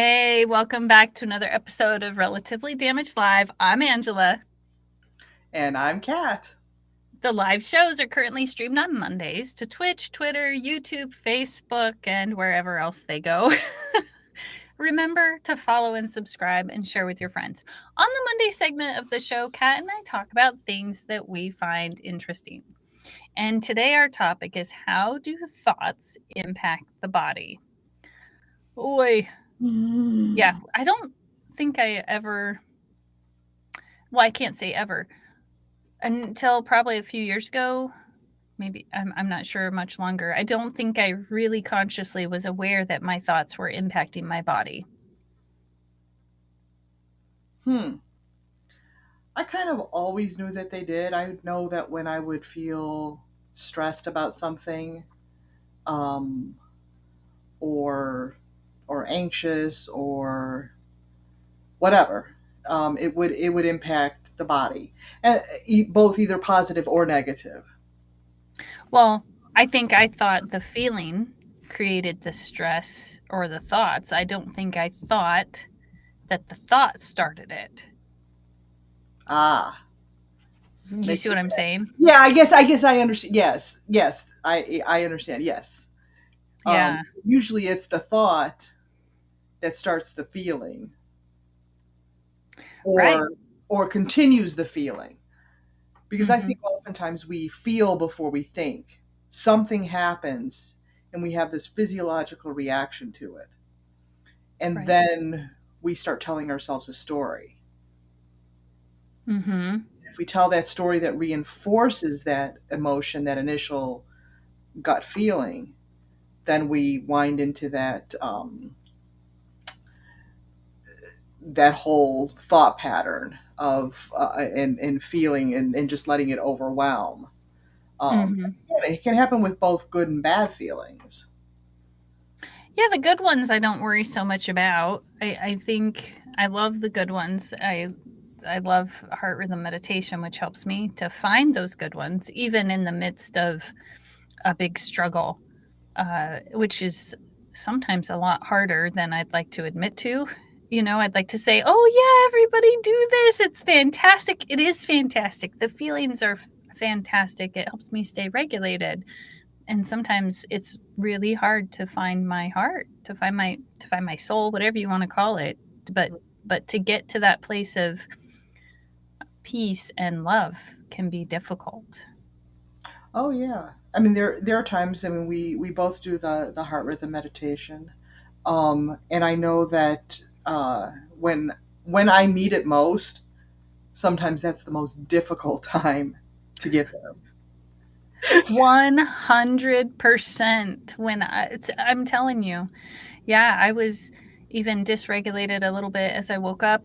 Hey, welcome back to another episode of Relatively Damaged Live. I'm Angela. And I'm Kat. The live shows are currently streamed on Mondays to Twitch, Twitter, YouTube, Facebook, and wherever else they go. Remember to follow and subscribe and share with your friends. On the Monday segment of the show, Kat and I talk about things that we find interesting. And today our topic is how do thoughts impact the body? Oy. Yeah, I don't think I ever, well, I can't say ever. Until probably a few years ago, maybe I'm not sure much longer. I don't think I really consciously was aware that my thoughts were impacting my body. Hmm. I kind of always knew that they did. I know that when I would feel stressed about something, um, or anxious or whatever, it would impact the body, and both either positive or negative. Well, I think I thought the feeling created the stress or the thoughts. I don't think I thought that the thought started it. Ah, You makes see what I'm saying? yeah. I guess I understand. Yes, yes. I understand. Yes. Yeah, Usually, it's the thought that starts the feeling, right. or continues the feeling. Because I Hmm. think oftentimes we feel before we think. Something happens and we have this physiological reaction to it. And Right. then we start telling ourselves a story. Hmm. If we tell that story that reinforces that emotion, that initial gut feeling, then we wind into that whole thought pattern of and feeling and just letting it overwhelm. Hmm. It can happen with both good and bad feelings. Yeah, the good ones I don't worry so much about. I think I love the good ones. I love heart rhythm meditation, which helps me to find those good ones, even in the midst of a big struggle, which is sometimes a lot harder than I'd like to admit to. I'd like to say, oh, yeah, everybody do this. It's fantastic. It is fantastic. The feelings are fantastic. It helps me stay regulated. And sometimes it's really hard to find my heart, to find my soul, whatever you want to call it. But to get to that place of peace and love can be difficult. Oh yeah. I mean, there are times. I mean, we both do the heart rhythm meditation, and I know that when I need it most, sometimes that's the most difficult time to get there. 100%. I'm telling you, yeah, I was even dysregulated a little bit as I woke up,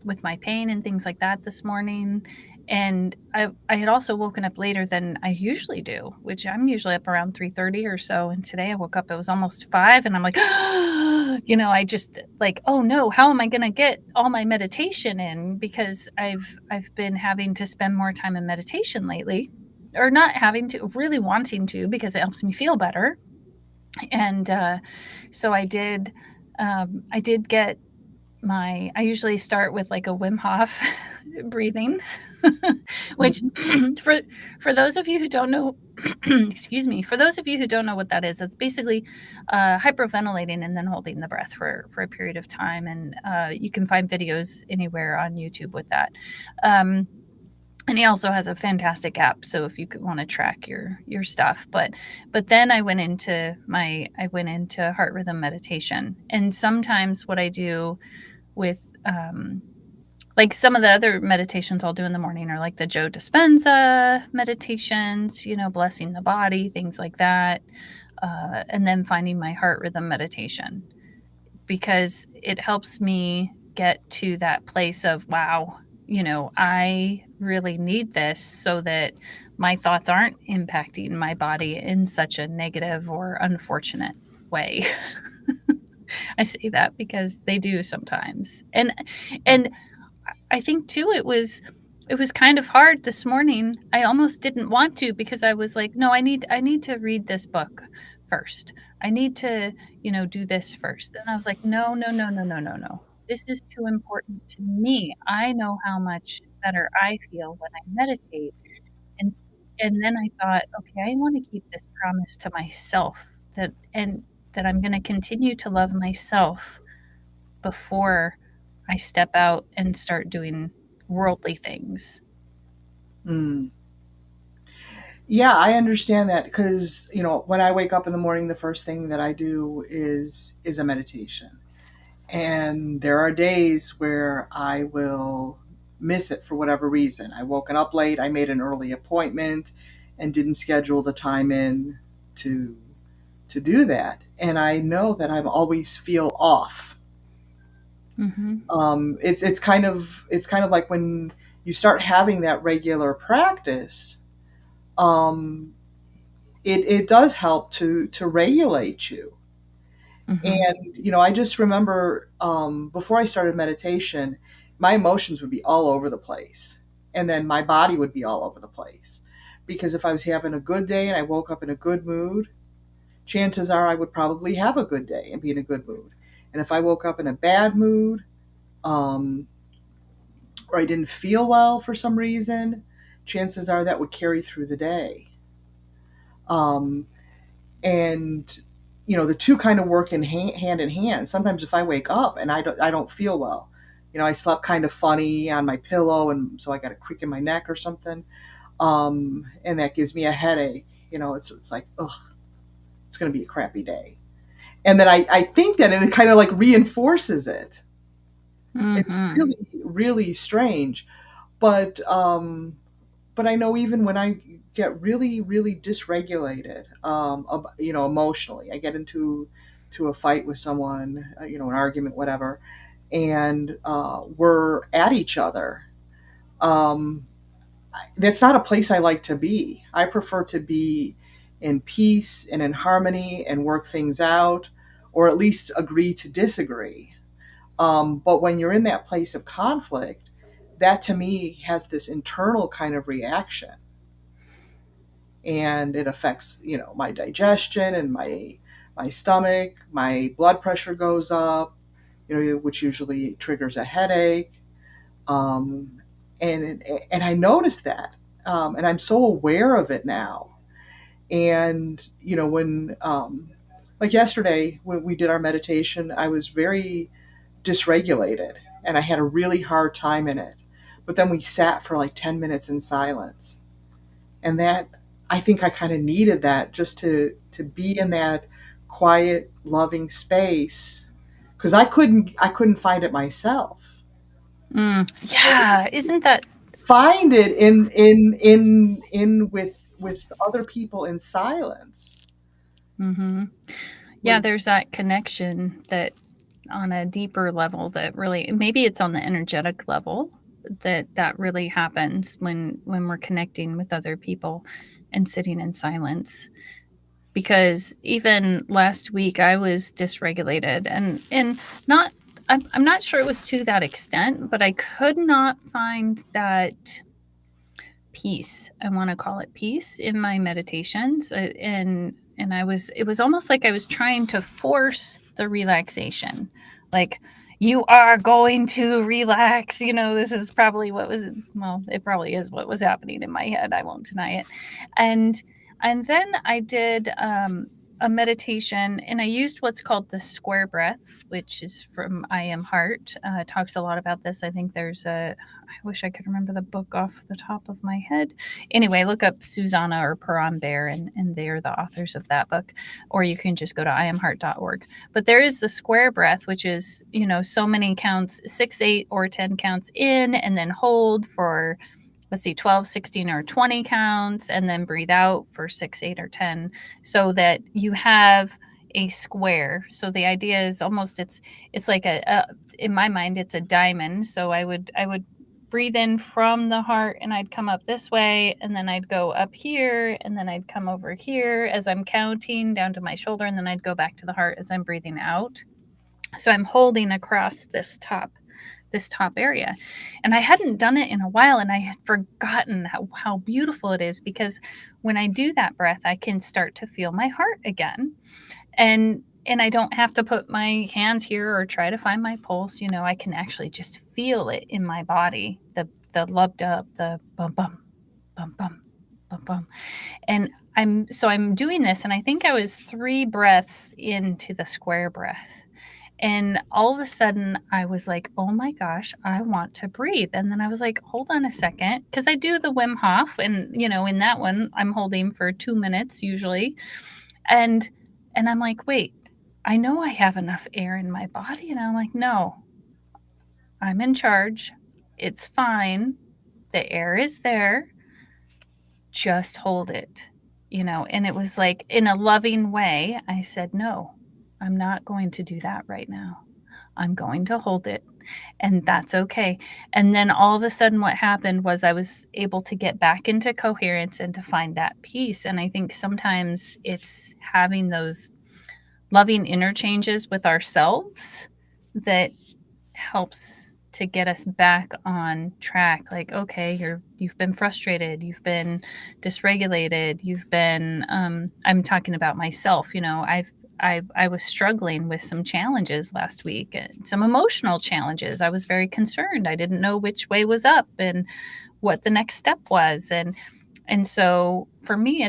with my pain and things like that this morning. And I had also woken up later than I usually do, which I'm usually up around 3:30 or so. And today I woke up, it was almost 5, and I'm like, I just like, oh no, how am I going to get all my meditation in? Because I've been having to spend more time in meditation lately, or not having to, really wanting to, because it helps me feel better. And so I did get I usually start with like a Wim Hof breathing, which Mhm. for for those of you who don't know, excuse me, for those of you who don't know what that is, it's basically hyperventilating and then holding the breath for a period of time. And you can find videos anywhere on YouTube with that. Um, and he also has a fantastic app, so if you want to track your stuff. But then I went into heart rhythm meditation. And sometimes what I do with, like, some of the other meditations I'll do in the morning are like the Joe Dispenza meditations, blessing the body, things like that. And then finding my heart rhythm meditation, because it helps me get to that place of, wow, I really need this so that my thoughts aren't impacting my body in such a negative or unfortunate way. I say that because they do sometimes. And I think too, it was kind of hard this morning. I almost didn't want to, because I was like, no, I need to read this book first. I need to, do this first. And I was like, no, no, no, no, no, no, no. This is too important to me. I know how much better I feel when I meditate. And and then I thought, okay, I want to keep this promise to myself that I'm going to continue to love myself before I step out and start doing worldly things. Mm. Yeah, I understand that because, when I wake up in the morning, the first thing that I do is a meditation. And there are days where I will miss it for whatever reason. I woken up late, I made an early appointment and didn't schedule the time in to to do that. And I know that I always feel off. Mhm. It's kind of like when you start having that regular practice, um, it does help to regulate you. Mhm. And I just remember, before I started meditation, my emotions would be all over the place, and then my body would be all over the place. Because if I was having a good day and I woke up in a good mood, chances are I would probably have a good day and be in a good mood. And if I woke up in a bad mood, um, or I didn't feel well for some reason, chances are that would carry through the day. Um, and the two kind of work hand in hand. Sometimes if I wake up and I don't feel well, I slept kind of funny on my pillow, and so I got a creak in my neck or something, and that gives me a headache. It's like, ugh, it's going to be a crappy day. And then I think that, and it kind of like reinforces it. It's Mhm. really really strange. But um but I know even when I get really, really dysregulated, emotionally, I get into a fight with someone, an argument, whatever, and we're at each other. Um, that's not a place I like to be. I prefer to be in peace and in harmony and work things out, or at least agree to disagree. But when you're in that place of conflict, that to me has this internal kind of reaction, and it affects my digestion and my stomach. My blood pressure goes up, which usually triggers a headache. um, and I noticed that, and I'm so aware of it now. And when, like yesterday when we did our meditation, I was very dysregulated and I had a really hard time in it. But then we sat for like 10 minutes in silence, and that, I think I kind of needed that, just to be in that quiet, loving space, because I couldn't find it myself. Mm. Yeah, isn't that Find it in with other people in silence Mhm. Yeah, was. there's that connection that on a deeper level that really maybe it's on the energetic level that really happens when we're connecting with other people and sitting in silence. Because even last week I was dysregulated and not I'm not sure it was to that extent, but I could not find that peace. I want to call it peace in my meditations, and I was it was almost like I was trying to force the relaxation. Like, you are going to relax. This is probably what was well, it probably is what was happening in my head. I won't deny it. And and then I did a meditation, and I used what's called the square breath, which is from I Am Heart. Talks a lot about this. I think there's a I wish I could remember the book off the top of my head. Anyway, look up Susanna or Paran Bear, and they're the authors of that book. Or you can just go to iamheart.org. But there is the square breath, which is, so many counts, 6, 8, or 10 counts in, and then hold for, let's see, 12, 16, or 20 counts, and then breathe out for 6, 8, or 10, so that you have a square. So the idea is almost it's like a in my mind it's a diamond. So I would breathe in from the heart, and I'd come up this way, and then I'd go up here, and then I'd come over here as I'm counting down to my shoulder, and then I'd go back to the heart as I'm breathing out. So I'm holding across this top area. And I hadn't done it in a while, and I had forgotten how beautiful it is, because when I do that breath, I can start to feel my heart again. And I don't have to put my hands here or try to find my pulse. I can actually just feel it in my body, the lub dub, the bum bum bum bum bum bum. And I'm doing this, and I think I was 3 breaths into the square breath. And all of a sudden I was like, "Oh my gosh, I want to breathe." And then I was like, "Hold on a second," because I do the Wim Hof, and in that one I'm holding for 2 minutes usually. And I'm like, "Wait, I know I have enough air in my body." And I'm like, "No, I'm in charge. It's fine. The air is there. Just hold it." And it was like, in a loving way, I said, "No, I'm not going to do that right now. I'm going to hold it, and that's okay." And then all of a sudden, what happened was I was able to get back into coherence and to find that peace. And I think sometimes it's having those loving interchanges with ourselves that helps to get us back on track. Like, okay, you've been frustrated, you've been dysregulated, you've been I'm talking about myself. I was struggling with some challenges last week, and some emotional challenges. I was very concerned. I didn't know which way was up and what the next step was. And so for me,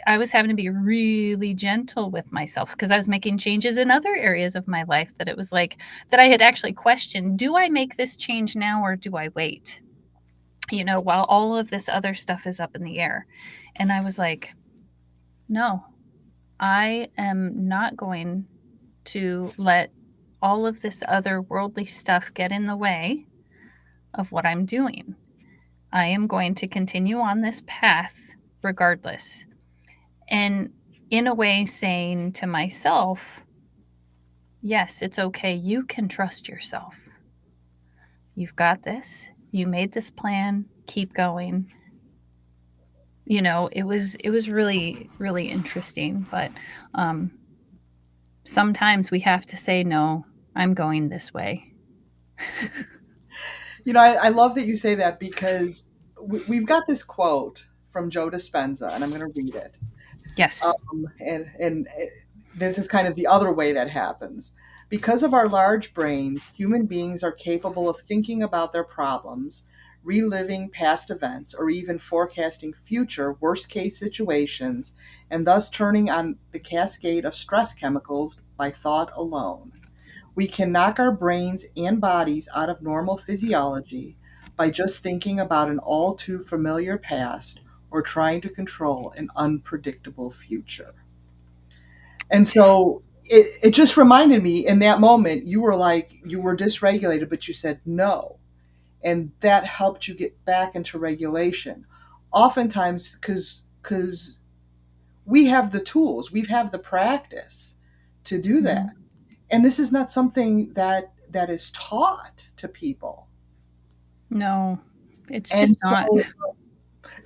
I was having to be really gentle with myself, because I was making changes in other areas of my life, that it was like, that I had actually questioned, do I make this change now or do I wait? While all of this other stuff is up in the air. And I was like, no, I am not going to let all of this other worldly stuff get in the way of what I'm doing. I am going to continue on this path regardless. And in a way, saying to myself, yes, it's okay. You can trust yourself. You've got this. You made this plan. Keep going. It was really, really interesting. But um, sometimes we have to say, no, I'm going this way. I love that you say that because we've got this quote from Joe Dispenza, and I'm going to read it. Yes. And this is kind of the other way that happens. Because of our large brains, human beings are capable of thinking about their problems, reliving past events, or even forecasting future worst case situations, and thus turning on the cascade of stress chemicals by thought alone. We can knock our brains and bodies out of normal physiology by just thinking about an all too familiar past or trying to control an unpredictable future. And so it just reminded me in that moment, you were like, you were dysregulated, but you said no. And that helped you get back into regulation. Oftentimes, because we have the tools, we have the practice to do that. Mhm. And this is not something that is taught to people. No, it's And just not. so,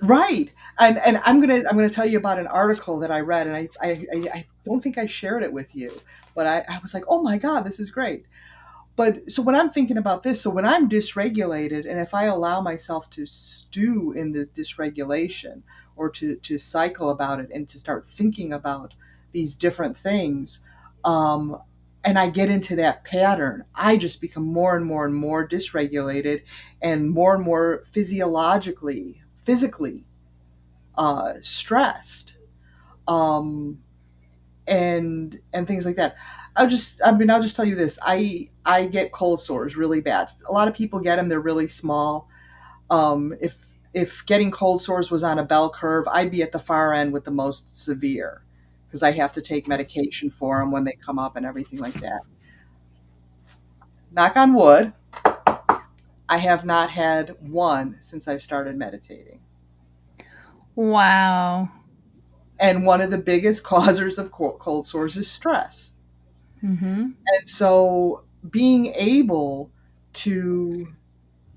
right. And I'm gonna tell you about an article that I read, and I don't think I shared it with you, but I was like, oh my God, this is great. But so when I'm thinking about this, so when I'm dysregulated, and if I allow myself to stew in the dysregulation, or to cycle about it and to start thinking about these different things, um, and I get into that pattern, I just become more and more and more dysregulated, and more physically stressed. Um, and things like that. I'll just tell you this. I get cold sores really bad. A lot of people get them. They're really small. If getting cold sores was on a bell curve, I'd be at the far end with the most severe, because I have to take medication for them when they come up and everything like that. Knock on wood, I have not had one since I've started meditating. Wow. And one of the biggest causers of cold sores is stress. Mhm. And so being able to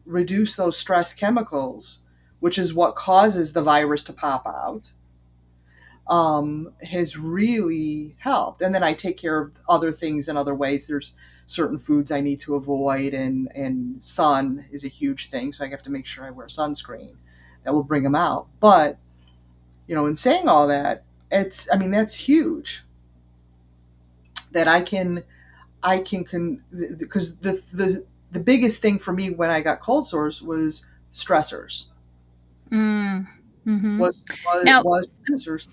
reduce those stress chemicals, which is what causes the virus to pop out, has really helped. And then I take care of other things in other ways. There's certain foods I need to avoid, and sun is a huge thing, so I have to make sure I wear sunscreen. That will bring them out. But in saying all that, it's I mean that's huge that I can because the biggest thing for me when I got cold sores was stressors. Mm. Mhm. Was was Now, was I'm stressors.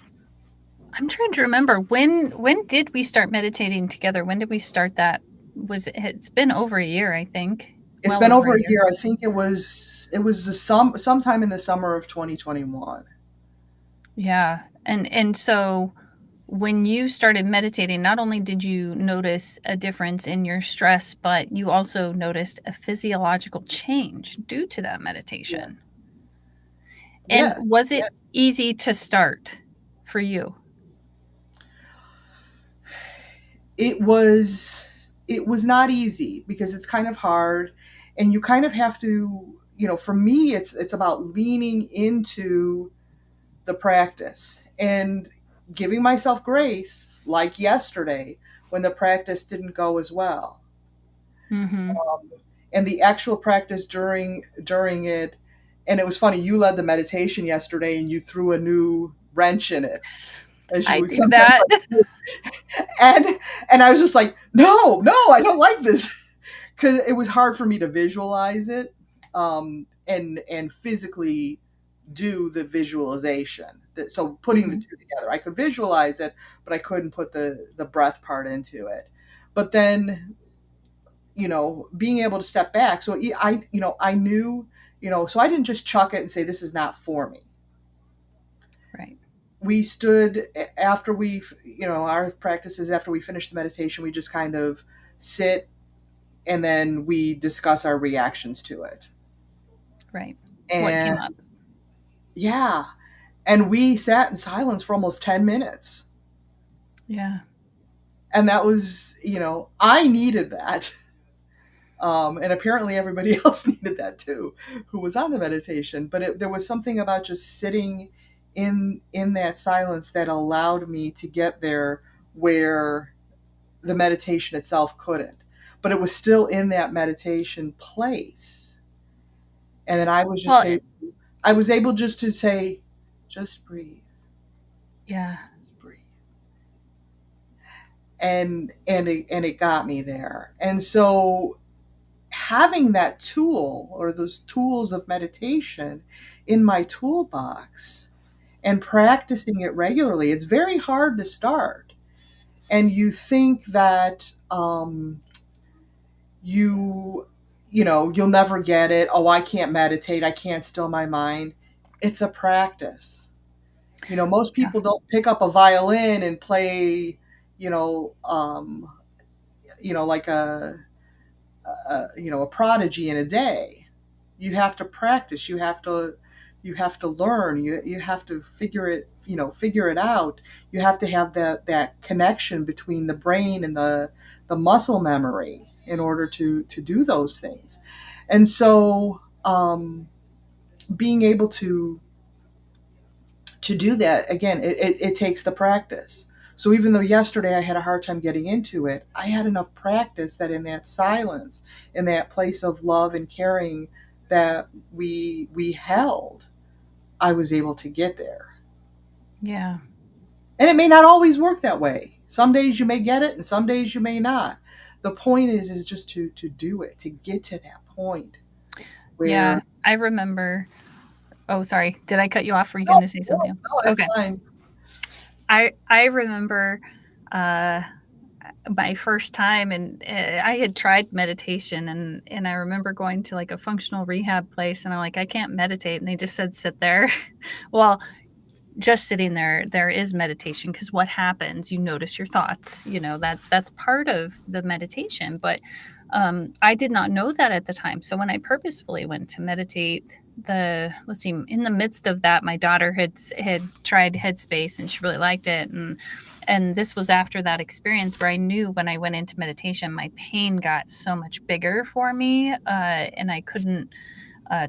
I'm trying to remember when did we start meditating together? When did we start that? It's been over a year, I think. It's Well been over over a a year. year. I think it was sometime in the summer of 2021. Yeah. And so when you started meditating, not only did you notice a difference in your stress, but you also noticed a physiological change due to that meditation. Yes. And Yes. was it Yes. easy to start for you? It was not easy because it's kind of hard, and you kind of have to, for me it's about leaning into the practice and giving myself grace, like yesterday when the practice didn't go as well. Mhm. And the actual practice during it, and it was funny, you led the meditation yesterday and you threw a new wrench in it, as I you do sometimes that. like to do. And I was just like, no, no, I don't like this, because it was hard for me to visualize it, and physically do the visualization. So putting the Mhm. two together, I could visualize it, but I couldn't put the breath part into it. But then, being able to step back. So I knew, so I didn't just chuck it and say this is not for me. Right. We stood after our practices, after we finished the meditation, we just kind of sit, and then we discuss our reactions to it. Right. What And came up? yeah, and we sat in silence for almost 10 minutes. Yeah. And that was, I needed that. And apparently everybody else needed that too, who was on the meditation. But there was something about just sitting in that silence that allowed me to get there where the meditation itself couldn't. But it was still in that meditation place. And then Well, I was able just to say, just breathe, yeah. just breathe. And it got me there. And so having that tool, or those tools of meditation, in my toolbox and practicing it regularly, it's very hard to start. And you think that, you'll never get it. Oh, I can't meditate, I can't still my mind. It's a practice. Most Yeah. people don't pick up a violin and play, you know um, like a prodigy in a day. You have to practice. You have to learn. You have to figure it out. You have to have that connection between the brain and the muscle memory in order to do those things. And so, being able to do that again, it takes the practice. So even though yesterday I had a hard time getting into it, I had enough practice that in that silence, in that place of love and caring that we held, I was able to get there. Yeah. And it may not always work that way. Some days you may get it and some days you may not. The point is just to do it, to get to that point Yeah. where, I remember. Oh, sorry. Did I cut you off? Were you no, going to say no, something else? no, that's Okay. fine. I remember uh my first time, and I had tried meditation, and I remember going to like a functional rehab place, and I'm like, I can't meditate, and they just said sit there. Well, just sitting there is meditation, because what happens, you notice your thoughts, that's part of the meditation. But I did not know that at the time. So when I purposefully went to meditate, the let's see, in the midst of that, my daughter had tried Headspace, and she really liked it. And this was after that experience where I knew when I went into meditation, my pain got so much bigger for me, and I couldn't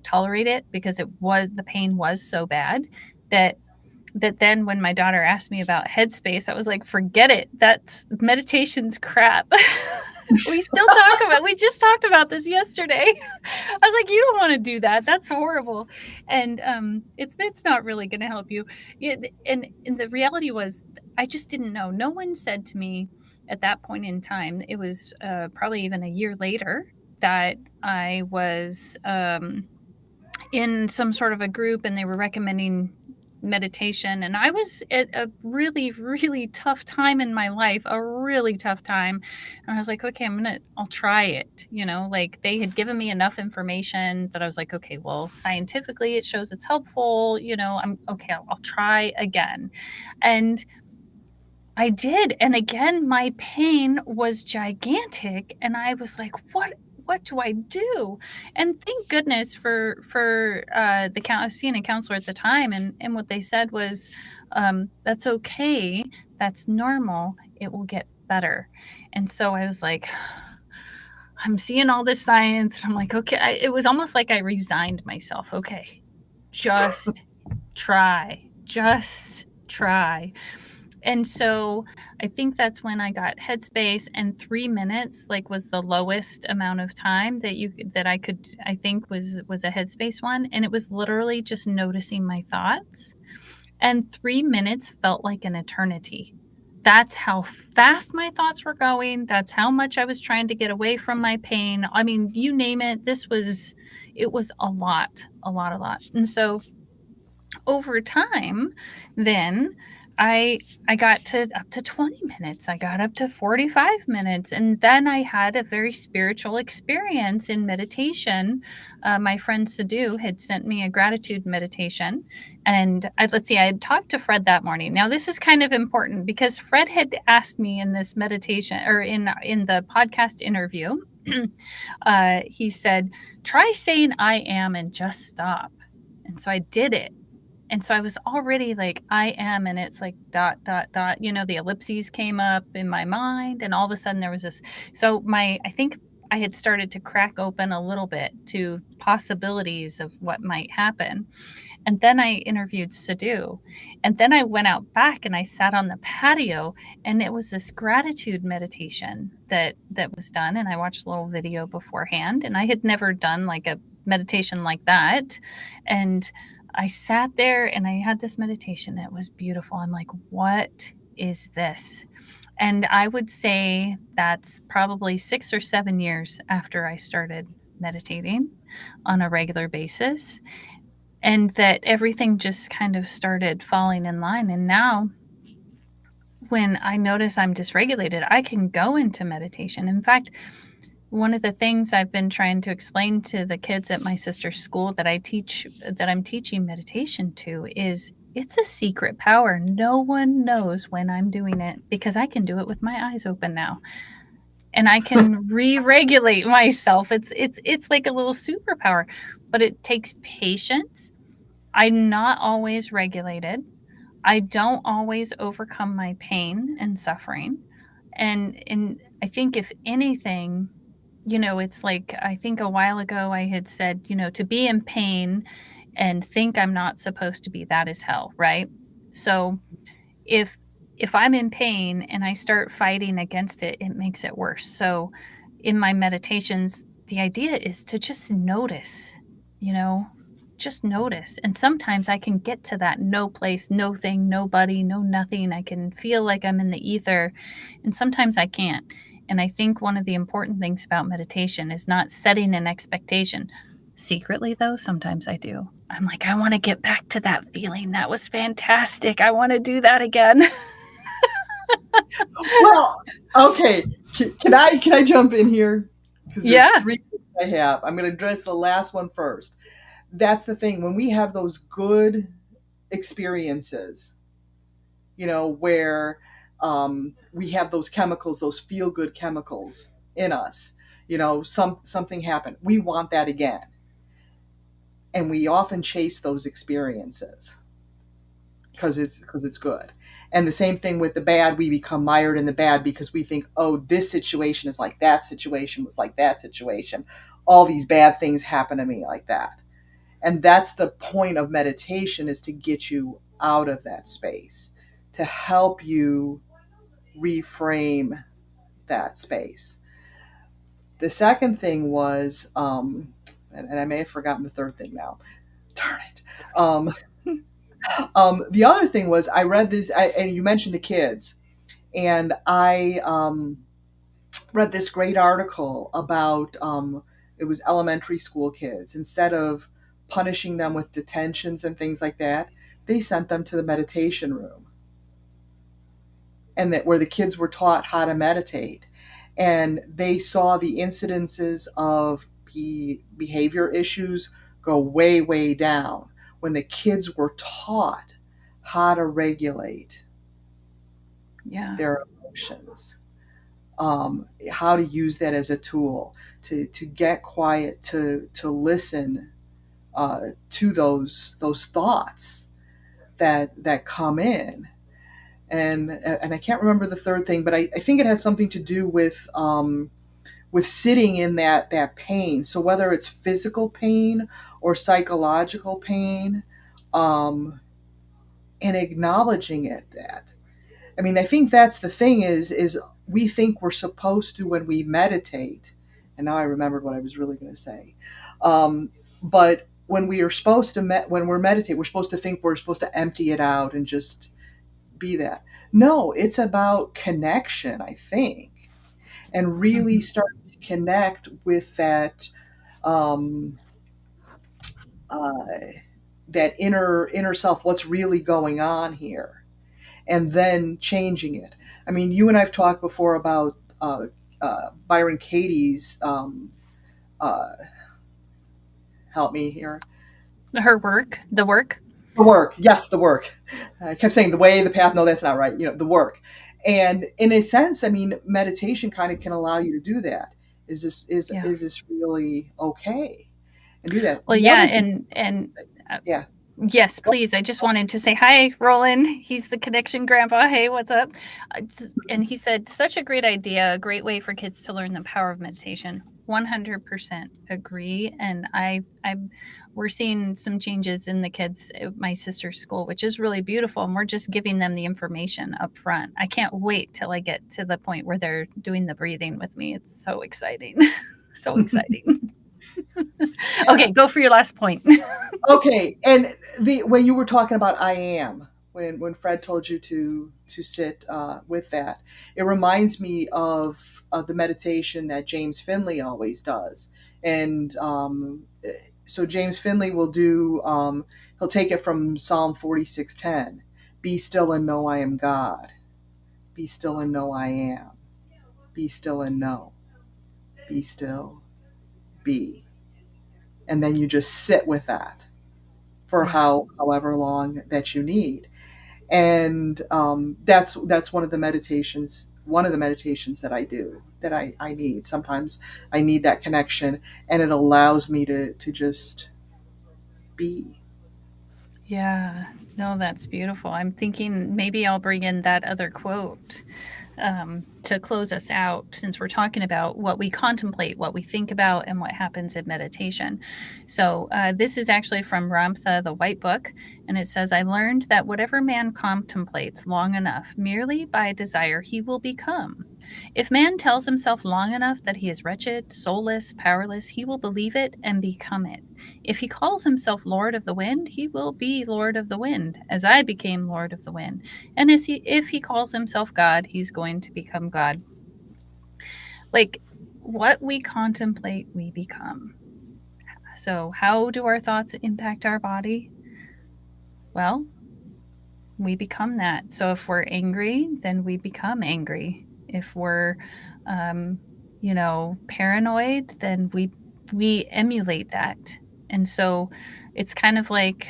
tolerate it, because the pain was so bad that then when my daughter asked me about Headspace, I was like, forget it. That's meditation's crap. We still talk about we just talked about this yesterday. I was like, "You don't wanna do that, that's horrible." And, it's not really gonna help you. Yeah, and the reality was I just didn't know. No one said to me at that point in time, it was, probably even a year later that I was, in some sort of a group and they were recommending meditation, and I was at a really really tough time in my life, a really tough time, and I was like, okay, I'll try it, like they had given me enough information that I was like, okay, well, scientifically it shows it's helpful, I'm okay, I'll try again. And I did, and again, my pain was gigantic, and I was like, "What do I do?" And thank goodness for the coun I was seeing a counselor at the time, and what they said was, "That's okay. That's normal. It will get better." And so I was like, I'm seeing all this science, and I'm like, "Okay." It was almost like I resigned myself. "Okay, just try. Just try." And so I think that's when I got Headspace, and 3 minutes, like, was the lowest amount of time that I could, I think, was a Headspace one, and it was literally just noticing my thoughts, and 3 minutes felt like an eternity. That's how fast my thoughts were going, that's how much I was trying to get away from my pain. I mean, you name it, it was a lot, a lot, a lot. And so over time, then I got to up to 20 minutes. I got up to 45 minutes. And then I had a very spiritual experience in meditation. My friend Sadhu had sent me a gratitude meditation. And let's see, I had talked to Fred that morning. Now, this is kind of important because Fred had asked me in this meditation, or in the podcast interview, he said, try saying I am and just stop. And so I did it, and so I was already like, I am, and it's like dot, dot, dot, the ellipses came up in my mind. And all of a sudden there was this. So I think I had started to crack open a little bit to possibilities of what might happen. And then I interviewed Sadhu. And then I went out back and I sat on the patio, and it was this gratitude meditation that was done. And I watched a little video beforehand, and I had never done like a meditation like that. And I sat there and I had this meditation that was beautiful. I'm like, what is this? And I would say that's probably 6 or 7 years after I started meditating on a regular basis, and that everything just kind of started falling in line. And now, when I notice I'm dysregulated, I can go into meditation. In fact, one of the things I've been trying to explain to the kids at my sister's school that I'm teaching meditation to, is it's a secret power. No one knows when I'm doing it because I can do it with my eyes open now. And I can re-regulate myself. It's like a little superpower, but it takes patience. I'm not always regulated. I don't always overcome my pain and suffering. And I think if anything, it's like, I think a while ago I had said, to be in pain and think I'm not supposed to be, that is hell, right? So if I'm in pain and I start fighting against it, it makes it worse. So in my meditations, the idea is to just notice, you know, just notice. And sometimes I can get to that no place, no thing, nobody, no nothing. I can feel like I'm in the ether, and sometimes I can't. And I think one of the important things about meditation is not setting an expectation. Secretly, though, sometimes I do. I'm like, I want to get back to that feeling. That was fantastic. I want to do that again. Well, okay. Can I jump in here? Because there's Yeah. three things I have. I'm going to address the last one first. That's the thing. When we have those good experiences, where we have those chemicals, those feel good chemicals in us, something happened. We want that again, and we often chase those experiences because it's good. And the same thing with the bad, we become mired in the bad because we think, oh, this situation is like that situation was like that situation. All these bad things happen to me like that. And that's the point of meditation, is to get you out of that space, to help you reframe that space. The second thing was, and I may have forgotten the third thing now. Darn it. Um, the other thing was I read this, and you mentioned the kids, and I read this great article about it was elementary school kids. Instead of punishing them with detentions and things like that, they sent them to the meditation room, and that where the kids were taught how to meditate, and they saw the incidences of behavior issues go way down when the kids were taught how to regulate Yeah. their emotions, how to use that as a tool to get quiet, to listen to those thoughts that come in. And I can't remember the third thing, but I think it had something to do with sitting in that pain. So whether it's physical pain or psychological pain, um, and acknowledging it. That I mean, I think that's the thing is we think we're supposed to when we meditate. And now I remembered what I was really going to say. But when we are supposed to when we're meditate, we're supposed to think we're supposed to empty it out and just be that. No, it's about connection, I think, and really Mhm. start to connect with um, uh, that inner self. What's really going on here, and then changing it. I mean, you and I've talked before about Byron Katie's. Uh, Help me here. Her work, the work. The work, yes, the work. I kept saying the way, the path. No, that's not right. You know, the work. And in a sense, I mean, meditation kind of can allow you to do that. Yeah. Is this really okay? And do that. Well, The yeah, other thing, and uh, yeah, yes, go. please. I just wanted to say hi, Roland. He's the connection grandpa. Hey, what's up? And he said, such a great idea, a great way for kids to learn the power of meditation. 100% agree. And we're seeing some changes in the kids at my sister's school, which is really beautiful. And we're just giving them the information up front. I can't wait till I get to the point where they're doing the breathing with me. It's so exciting. So exciting. Yeah. Okay, go for your last point. Okay, and the when you were talking about I am, when Fred told you to sit with that, it reminds me of the meditation that James Finley always does, and so James Finley will do he'll take it from Psalm 46:10, be still and know I am God, be still and know I am, be still and know, be still, be, and then you just sit with that for Yeah. however long that you need. And that's one of the meditations that I do, that I need. Sometimes I need that connection, and it allows me to just be. Yeah. No, that's beautiful. I'm thinking maybe I'll bring in that other quote to close us out, since we're talking about what we contemplate, what we think about, and what happens in meditation. So, this is actually from Ramtha, the White Book, and it says, I learned that whatever man contemplates long enough, merely by desire, he will become. If man tells himself long enough that he is wretched, soulless, powerless, he will believe it and become it. If he calls himself Lord of the Wind, he will be Lord of the Wind, as I became Lord of the Wind. And if he calls himself God, he's going to become God. Like, what we contemplate, we become. So, how do our thoughts impact our body? Well, we become that. So if we're angry, then we become angry. If we're, um, paranoid, then we emulate that. And so it's kind of like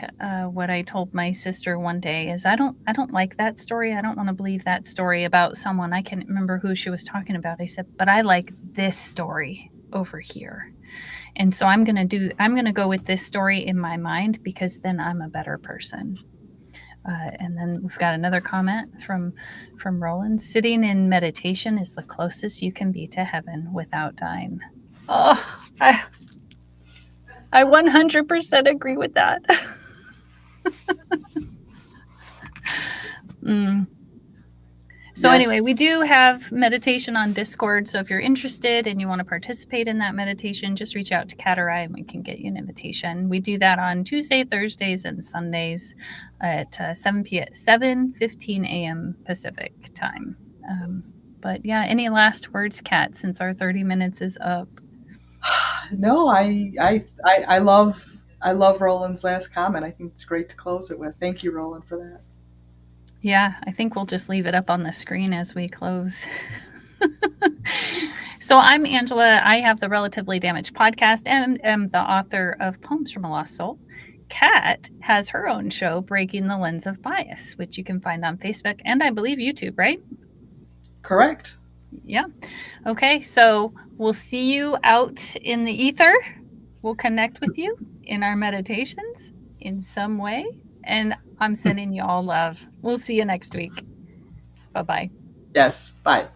what I told my sister one day is I don't like that story. I don't want to believe that story about someone. I can't remember who she was talking about. I said, but I like this story over here. And so I'm gonna go with this story in my mind, because then I'm a better person. And then we've got another comment from Roland. Sitting in meditation is the closest you can be to heaven without dying. Oh, I 100% agree with that. So Yes. anyway, we do have meditation on Discord. So if you're interested and you want to participate in that meditation, just reach out to Kat or I and we can get you an invitation. We do that on Tuesday, Thursdays, and Sundays at 7:15 a.m. Pacific time. But yeah, any last words, Kat, since our 30 minutes is up? No, I love Roland's last comment. I think it's great to close it with. Thank you, Roland, for that. Yeah, I think we'll just leave it up on the screen as we close. So I'm Angela. I have the Relatively Damaged podcast and am the author of Poems from a Lost Soul. Kat has her own show, Breaking the Lens of Bias, which you can find on Facebook and I believe YouTube, right? Correct. Yeah. Okay. So we'll see you out in the ether. We'll connect with you in our meditations in some way. And I'm sending you all love. We'll see you next week. Bye bye. Yes. Bye.